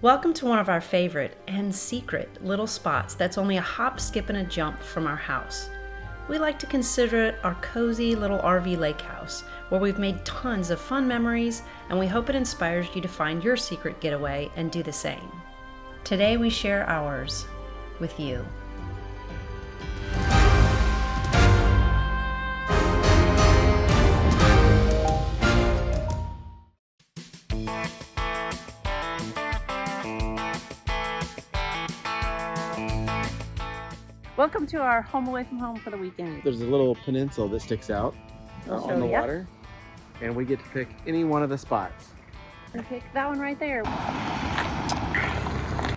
Welcome to one of our favorite and secret little spots that's only a hop, skip, and a jump from our house. We like to consider it our cozy little RV lake house, where we've made tons of fun memories, and we hope it inspires you to find your secret getaway and do the same. Today we share ours with you. Welcome to our home away from home for the weekend. There's a little peninsula that sticks out on the water, and we get to pick any one of the spots. We're gonna pick that one right there.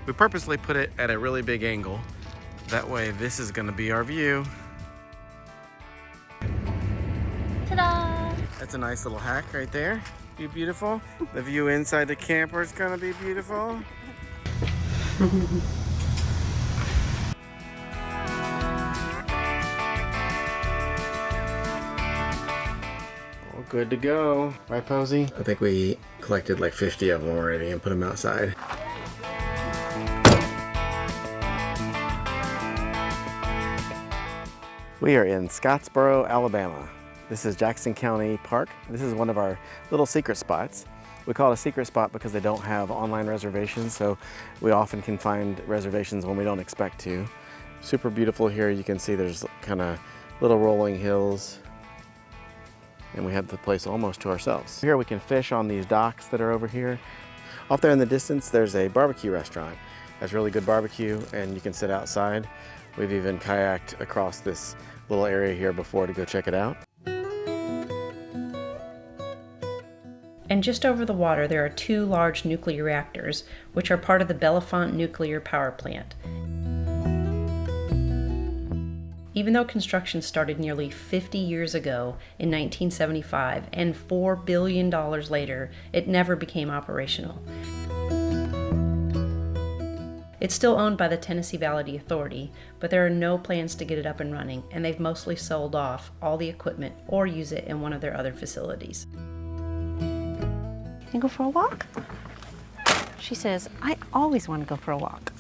We purposely put it at a really big angle. That way this is gonna be our view. Ta-da! That's a nice little hack right there. Be beautiful. The view inside the camper is gonna be beautiful. Good to go. Right, Posey? I think we collected like 50 of them already and put them outside. We are in Scottsboro, Alabama. This is Jackson County Park. This is one of our little secret spots. We call it a secret spot because they don't have online reservations, so we often can find reservations when we don't expect to. Super beautiful here. You can see there's kind of little rolling hills, and we have the place almost to ourselves. Here we can fish on these docks that are over here. Off there in the distance, there's a barbecue restaurant. Has really good barbecue, and you can sit outside. We've even kayaked across this little area here before to go check it out. And just over the water, there are two large nuclear reactors, which are part of the Bellefonte nuclear power plant. Even though construction started nearly 50 years ago in 1975 and $4 billion later, it never became operational. It's still owned by the Tennessee Valley Authority, but there are no plans to get it up and running, and they've mostly sold off all the equipment or use it in one of their other facilities. Can you go for a walk? She says, I always want to go for a walk.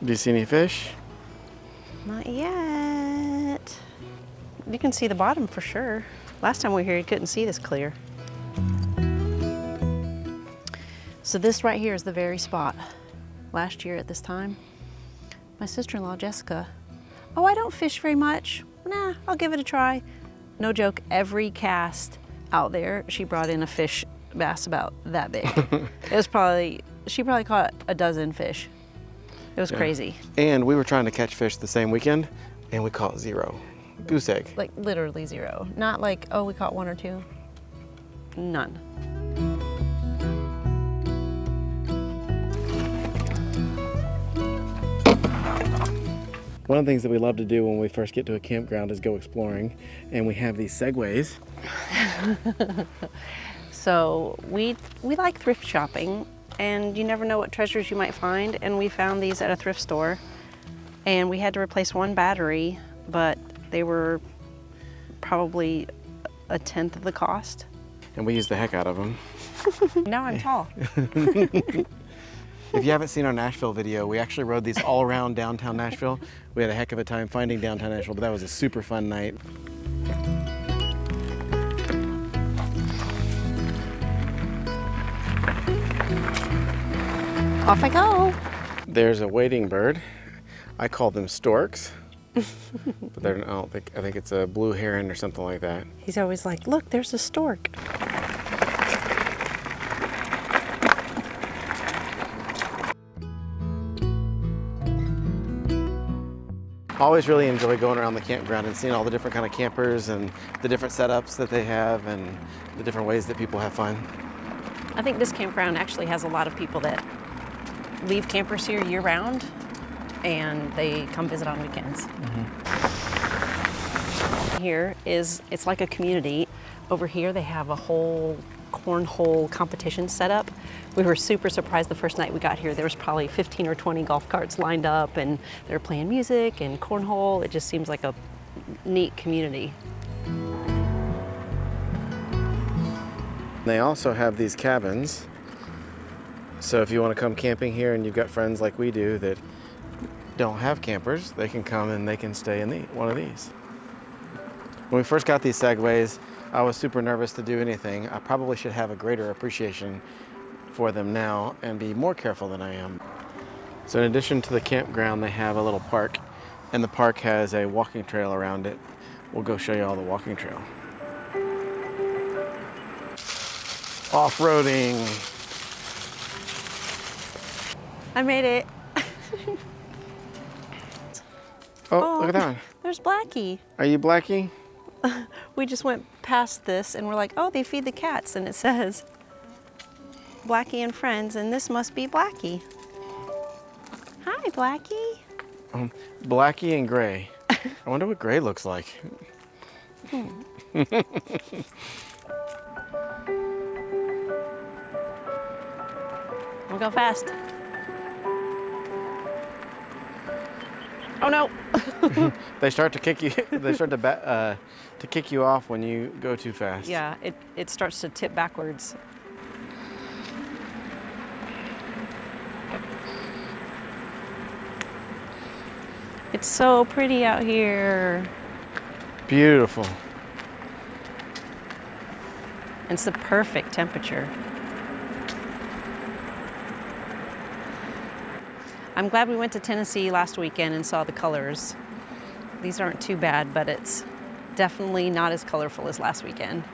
Do you see any fish? Not yet. You can see the bottom for sure. Last time we were here, you couldn't see this clear. So this right here is the very spot. Last year at this time, my sister-in-law, Jessica, oh, I don't fish very much. Nah, I'll give it a try. No joke, every cast out there, she brought in a bass about that big. She probably caught a dozen fish. It was crazy. And we were trying to catch fish the same weekend, and we caught zero. Goose egg. Like literally zero. Not like, oh, we caught one or two. None. One of the things that we love to do when we first get to a campground is go exploring, and we have these Segways. So we like thrift shopping, and you never know what treasures you might find, and we found these at a thrift store, and we had to replace one battery, but they were probably a tenth of the cost. And we used the heck out of them. Now I'm tall. If you haven't seen our Nashville video, we actually rode these all around downtown Nashville. We had a heck of a time finding downtown Nashville, but that was a super fun night. Off I go. There's a wading bird. I call them storks, but I think it's a blue heron or something like that. He's always like, look, there's a stork. I always really enjoy going around the campground and seeing all the different kind of campers and the different setups that they have and the different ways that people have fun. I think this campground actually has a lot of people that leave campers here year-round, and they come visit on weekends. Here it's like a community. Over here they have a whole cornhole competition set up. We were super surprised the first night we got here. There was probably 15 or 20 golf carts lined up, and they were playing music and cornhole. It just seems like a neat community. They also have these cabins. So if you want to come camping here and you've got friends like we do that don't have campers, they can come and they can stay in one of these. When we first got these Segways, I was super nervous to do anything. I probably should have a greater appreciation for them now and be more careful than I am. So in addition to the campground, they have a little park, and the park has a walking trail around it. We'll go show you all the walking trail. Off-roading. I made it. Oh, look at that one. There's Blackie. Are you Blackie? We just went past this and we're like, oh, they feed the cats, and it says Blackie and friends, and this must be Blackie. Hi, Blackie. Blackie and Gray. I wonder what Gray looks like. We'll go fast. Oh no! They start to kick you. They start to kick you off when you go too fast. Yeah, it starts to tip backwards. It's so pretty out here. Beautiful. It's the perfect temperature. I'm glad we went to Tennessee last weekend and saw the colors. These aren't too bad, but it's definitely not as colorful as last weekend.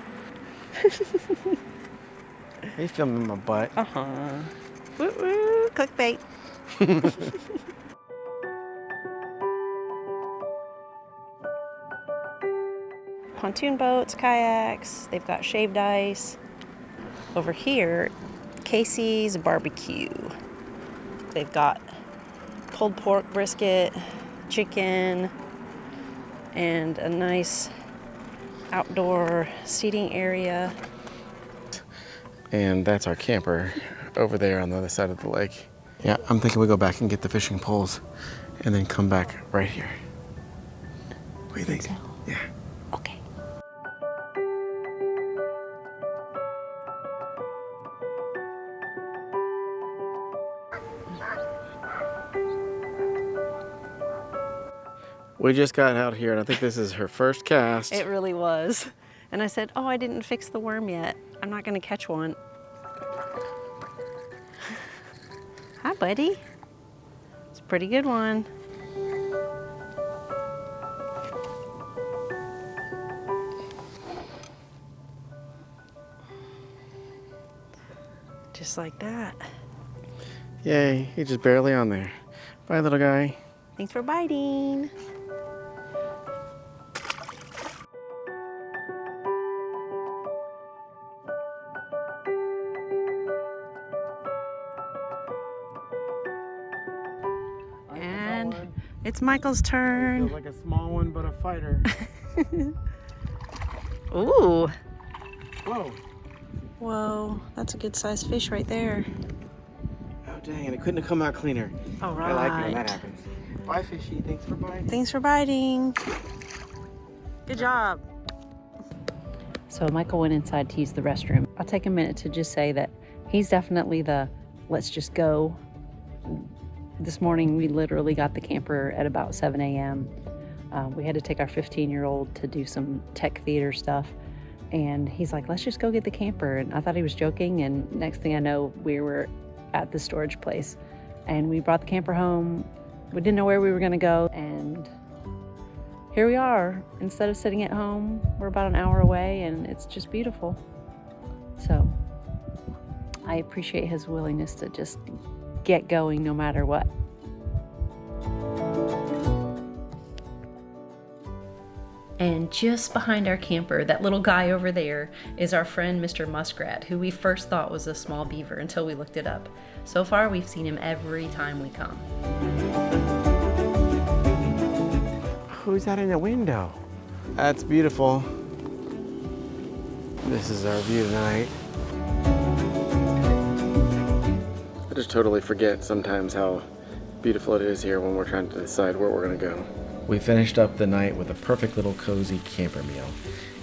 Are you filming my butt? Uh-huh. Woo-woo, clickbait. Pontoon boats, kayaks, they've got shaved ice. Over here, Casey's Barbecue. They've got pulled pork brisket, chicken, and a nice outdoor seating area. And that's our camper over there on the other side of the lake. Yeah, I'm thinking we go back and get the fishing poles and then come back right here. What do you think? So? Yeah. Okay. We just got out here and I think this is her first cast. It really was. And I said, oh, I didn't fix the worm yet. I'm not gonna catch one. Hi, buddy. It's a pretty good one. Just like that. Yay, he's just barely on there. Bye, little guy. Thanks for biting. And it's Michael's turn. Feels like a small one, but a fighter. Ooh. Whoa. Whoa, that's a good sized fish right there. Oh, dang, and it couldn't have come out cleaner. All right. I like it when that happens. Bye, fishy. Thanks for biting. Thanks for biting. Good job. So Michael went inside to use the restroom. I'll take a minute to just say that he's definitely the let's just go. This morning we literally got the camper at about 7 a.m. We had to take our 15-year-old to do some tech theater stuff. And he's like, let's just go get the camper. And I thought he was joking. And next thing I know, we were at the storage place. And we brought the camper home. We didn't know where we were going to go. And here we are. Instead of sitting at home, we're about an hour away. And it's just beautiful. So I appreciate his willingness to just get going no matter what. And just behind our camper, that little guy over there is our friend Mr. Muskrat, who we first thought was a small beaver until we looked it up. So far, we've seen him every time we come. Who's that in the window? That's beautiful. This is our view tonight. I just totally forget sometimes how beautiful it is here when we're trying to decide where we're gonna go. We finished up the night with a perfect little cozy camper meal.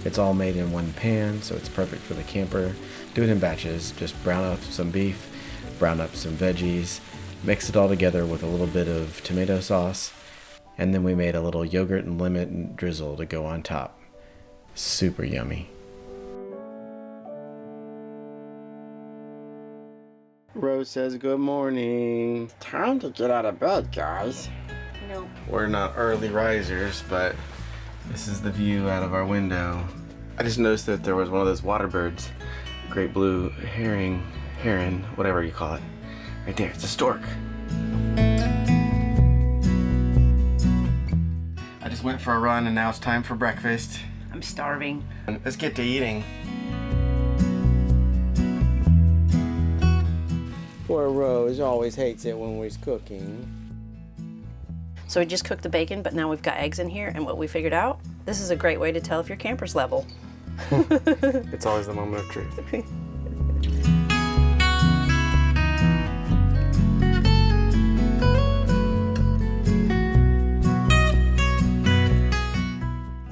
It's all made in one pan, so it's perfect for the camper. Do it in batches. Just brown up some beef, brown up some veggies, mix it all together with a little bit of tomato sauce, and then we made a little yogurt and lemon drizzle to go on top. Super yummy. Rose says good morning. Time to get out of bed, guys. No. We're not early risers, but this is the view out of our window. I just noticed that there was one of those water birds, great blue heron, whatever you call it. Right there, it's a stork. I just went for a run and now it's time for breakfast. I'm starving. Let's get to eating. Poor Rose always hates it when we're cooking. So we just cooked the bacon, but now we've got eggs in here, and what we figured out, this is a great way to tell if your camper's level. It's always the moment of truth.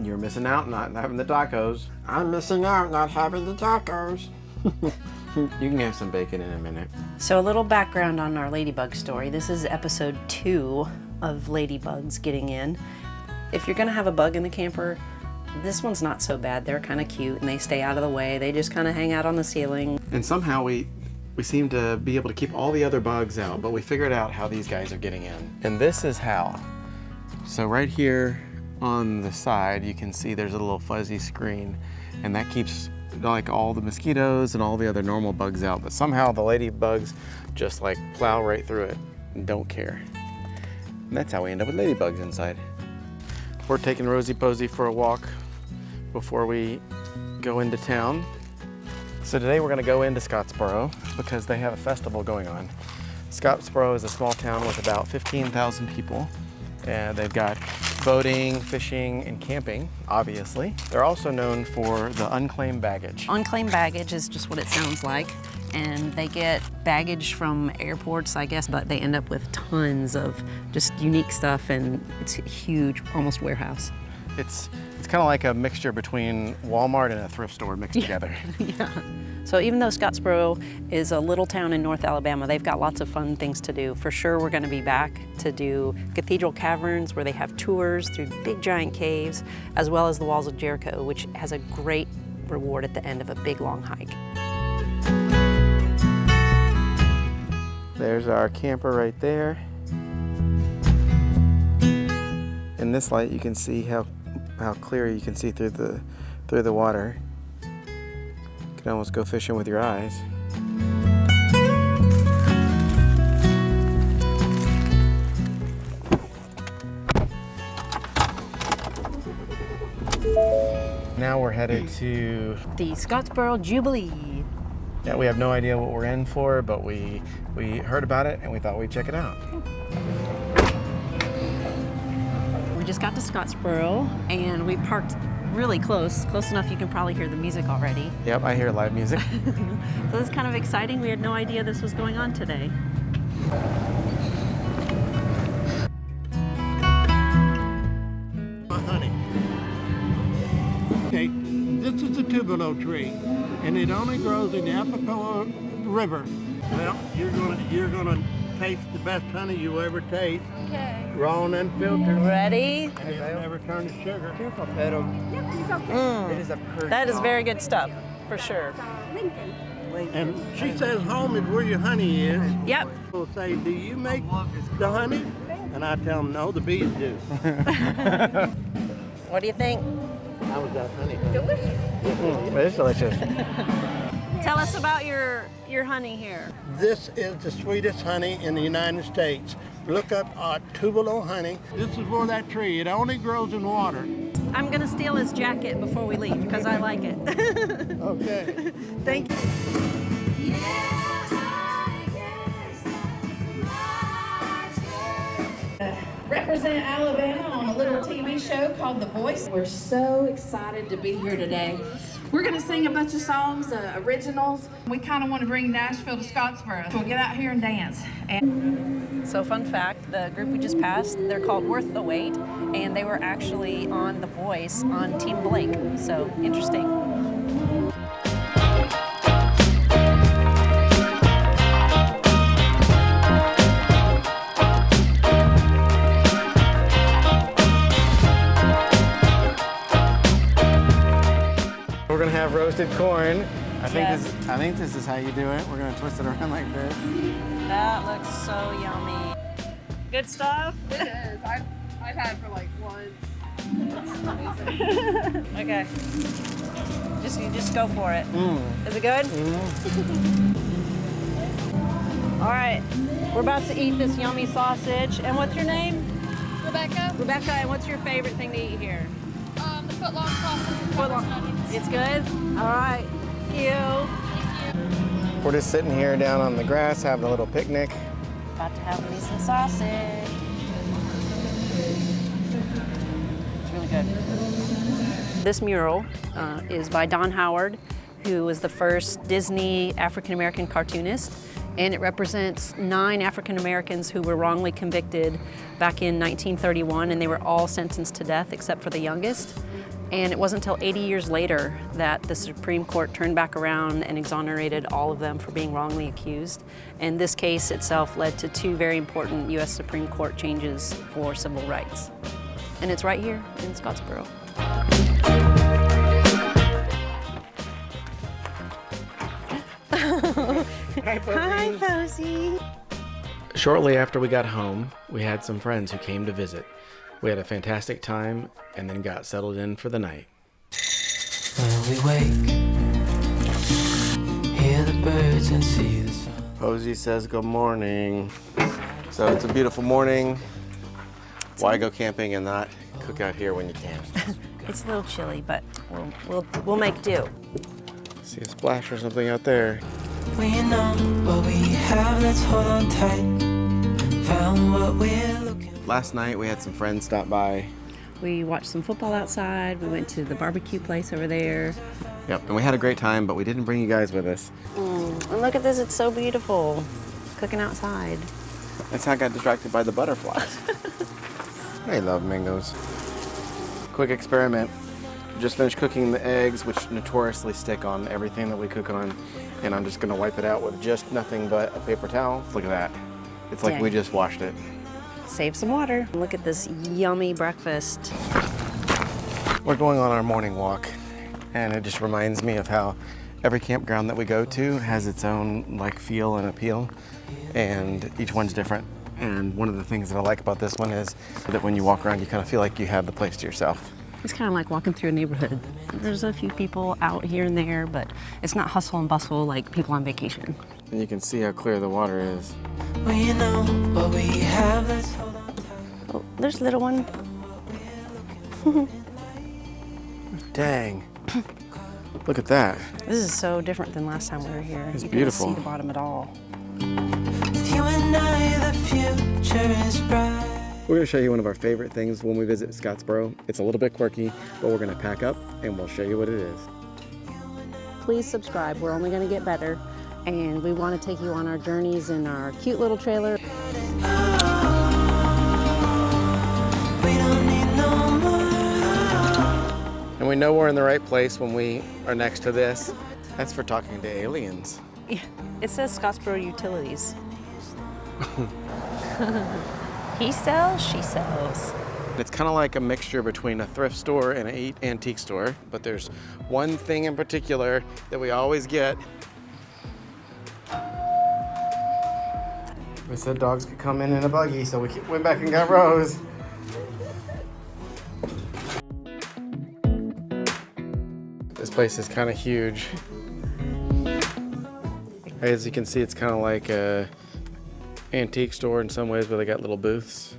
You're missing out not having the tacos. I'm missing out not having the tacos. You can have some bacon in a minute. So a little background on our ladybug story. This is episode 2 of ladybugs getting in. If you're gonna have a bug in the camper, this one's not so bad. They're kind of cute and they stay out of the way. They just kind of hang out on the ceiling. And somehow we seem to be able to keep all the other bugs out, but we figured out how these guys are getting in. And this is how. So right here on the side, you can see there's a little fuzzy screen, and that keeps like all the mosquitoes and all the other normal bugs out, but somehow the ladybugs just like plow right through it and don't care. And that's how we end up with ladybugs inside. We're taking Rosie Posey for a walk before we go into town. So today we're gonna go into Scottsboro because they have a festival going on. Scottsboro is a small town with about 15,000 people, and they've got boating, fishing, and camping, obviously. They're also known for the unclaimed baggage. Unclaimed baggage is just what it sounds like. And they get baggage from airports, I guess, but they end up with tons of just unique stuff, and it's a huge, almost warehouse. It's kind of like a mixture between Walmart and a thrift store mixed together. Yeah. So even though Scottsboro is a little town in North Alabama, they've got lots of fun things to do. For sure, we're going to be back to do Cathedral Caverns, where they have tours through big giant caves, as well as the Walls of Jericho, which has a great reward at the end of a big long hike. There's our camper right there. In this light, you can see how clear you can see through the water. You can almost go fishing with your eyes. Now we're headed to The Scottsboro Jubilee. Yeah, we have no idea what we're in for, but we heard about it and we thought we'd check it out. We just got to Scottsboro and we parked really close enough you can probably hear the music already. Yep, I hear live music. So it's kind of exciting. We had no idea this was going on today. Honey. Okay, this is a tubalo tree, and it only grows in the Apicolo River. Well, you're gonna taste the best honey you ever taste. Okay. Raw and unfiltered. Ready? And it'll never turn to sugar. Careful, Pedro. Yep, he's okay. It is a perched. That is very good stuff, for sure. Lincoln. And she says home is where your honey is. Yep. People say, do you make the honey? And I tell them, no, the bees do. What do you think? How was that honey? Delicious. It's delicious. Tell us about your honey here. This is the sweetest honey in the United States. Look up tubalo honey. This is where that tree, it only grows in water. I'm gonna steal his jacket before we leave because I like it. Okay. Thank you. Represent Alabama on a little TV show called The Voice. We're so excited to be here today. We're gonna sing a bunch of songs, originals. We kind of want to bring Nashville to Scottsboro. So we'll get out here and dance. So fun fact, the group we just passed, they're called Worth the Wait, and they were actually on The Voice on Team Blake, so interesting. We're gonna have roasted corn. I Yes. think this is how you do it. We're gonna twist it around like this. That looks so yummy. Good stuff? It is. I've had for like once. Okay. You just go for it. Is it good? All right, we're about to eat this yummy sausage. And what's your name? Rebecca, Rebecca, and what's your favorite thing to eat here? the footlong sausage and Footlong. nuggets. It's good? All right, thank you. We're just sitting here down on the grass having a little picnic. About to have me some sausage. It's really good. This mural is by Don Howard, who was the first Disney African-American cartoonist, and it represents 9 African Americans who were wrongly convicted back in 1931, and they were all sentenced to death except for the youngest. And it wasn't until 80 years later that the Supreme Court turned back around and exonerated all of them for being wrongly accused. And this case itself led to 2 very important U.S. Supreme Court changes for civil rights. And it's right here in Scottsboro. Hi, Posey. Shortly after we got home, we had some friends who came to visit. We had a fantastic time and then got settled in for the night. When we wake, hear the birds and see the sun. Posey says good morning. So it's a beautiful morning. Why go camping and not cook out here when you can? It's a little chilly, but we'll make do. See a splash or something out there. We know what we have, let's hold on tight. Found what we're looking for. Last night we had some friends stop by. We watched some football outside. We went to the barbecue place over there. Yep, and we had a great time, but we didn't bring you guys with us. And look at this, it's so beautiful. Cooking outside. That's how I got distracted by the butterflies. I love mangoes. Quick experiment. Just finished cooking the eggs, which notoriously stick on everything that we cook on, and I'm just gonna wipe it out with just nothing but a paper towel. Look at that. It's like Dang. we just washed it. Save some water. Look at this yummy breakfast. We're going on our morning walk, and it just reminds me of how every campground that we go to has its own like feel and appeal, and each one's different. And one of the things that I like about this one is that when you walk around, you kind of feel like you have the place to yourself. It's kind of like walking through a neighborhood. There's a few people out here and there, but it's not hustle and bustle like people on vacation. And you can see how clear the water is. We know what we have, let's hold on tight. Oh, there's a little one. Dang. Look at that. This is so different than last time we were here. It's you beautiful. couldn't see the bottom at all. With you and I, the future is bright. We're going to show you one of our favorite things when we visit Scottsboro. It's a little bit quirky, but we're going to pack up and we'll show you what it is. Please subscribe. We're only going to get better. And we want to take you on our journeys in our cute little trailer. We don't need no more. And we know we're in the right place when we are next to this. That's for talking to aliens. Yeah, it says Scottsboro Utilities. He sells, she sells. It's kind of like a mixture between a thrift store and an antique store, but there's one thing in particular that we always get. We said dogs could come in a buggy, so we went back and got Rose. This place is kind of huge. As you can see, it's kind of like a antique store in some ways, where they got little booths.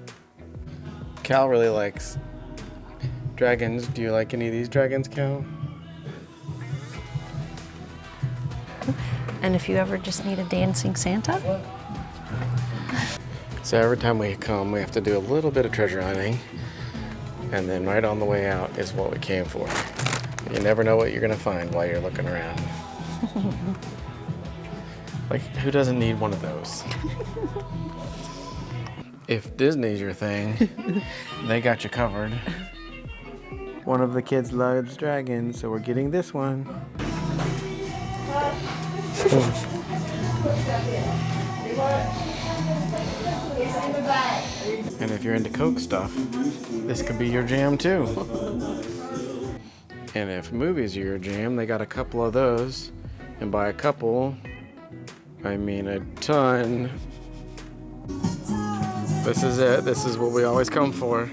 Cal really likes dragons. Do you like any of these dragons, Cal? And if you ever just need a dancing Santa, So every time we come, we have to do a little bit of treasure hunting, and then right on the way out is what we came for. You never know what you're gonna find while you're looking around. Like, who doesn't need one of those? If Disney's your thing, they got you covered. One of the kids loves dragons, so we're getting this one. And if you're into Coke stuff, this could be your jam too. And if movies are your jam, they got a couple of those. And by a couple, I mean a ton. This is it. This is what we always come for.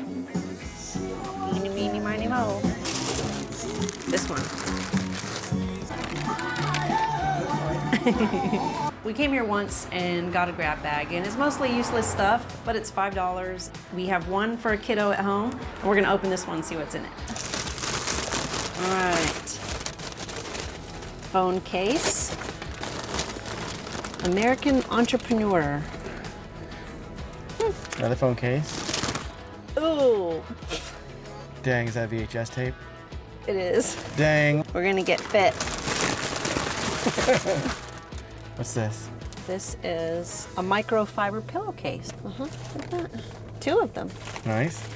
Eeny, meeny, miny, moe. This one. We came here once and got a grab bag, and it's mostly useless stuff, but it's $5. We have one for a kiddo at home, and we're gonna open this one and see what's in it. All right. Phone case. American Entrepreneur. Another phone case. Ooh, Dang, is that VHS tape? it is. Dang. We're gonna get fit. What's this? This is a microfiber pillowcase. Look at that. 2 of them. Nice.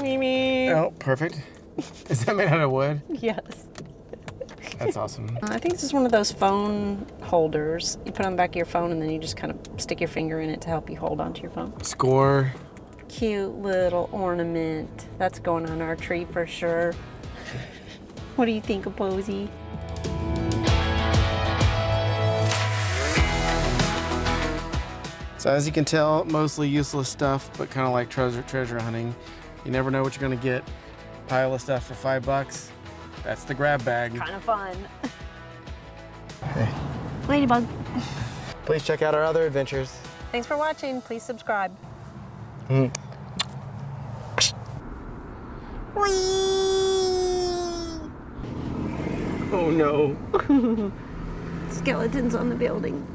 Mimi. Oh, perfect. Is that made out of wood? Yes. That's awesome. I think this is one of those phone holders. You put on the back of your phone and then you just kind of stick your finger in it to help you hold onto your phone. Score. Cute little ornament. That's going on our tree for sure. What do you think of Posey? So as you can tell, mostly useless stuff, but kind of like treasure hunting. You never know what you're gonna get. Pile of stuff for $5. That's the grab bag. Kind of fun. Hey. Ladybug. Please check out our other adventures. Thanks for watching. Please subscribe. Oh no. Skeletons on the building.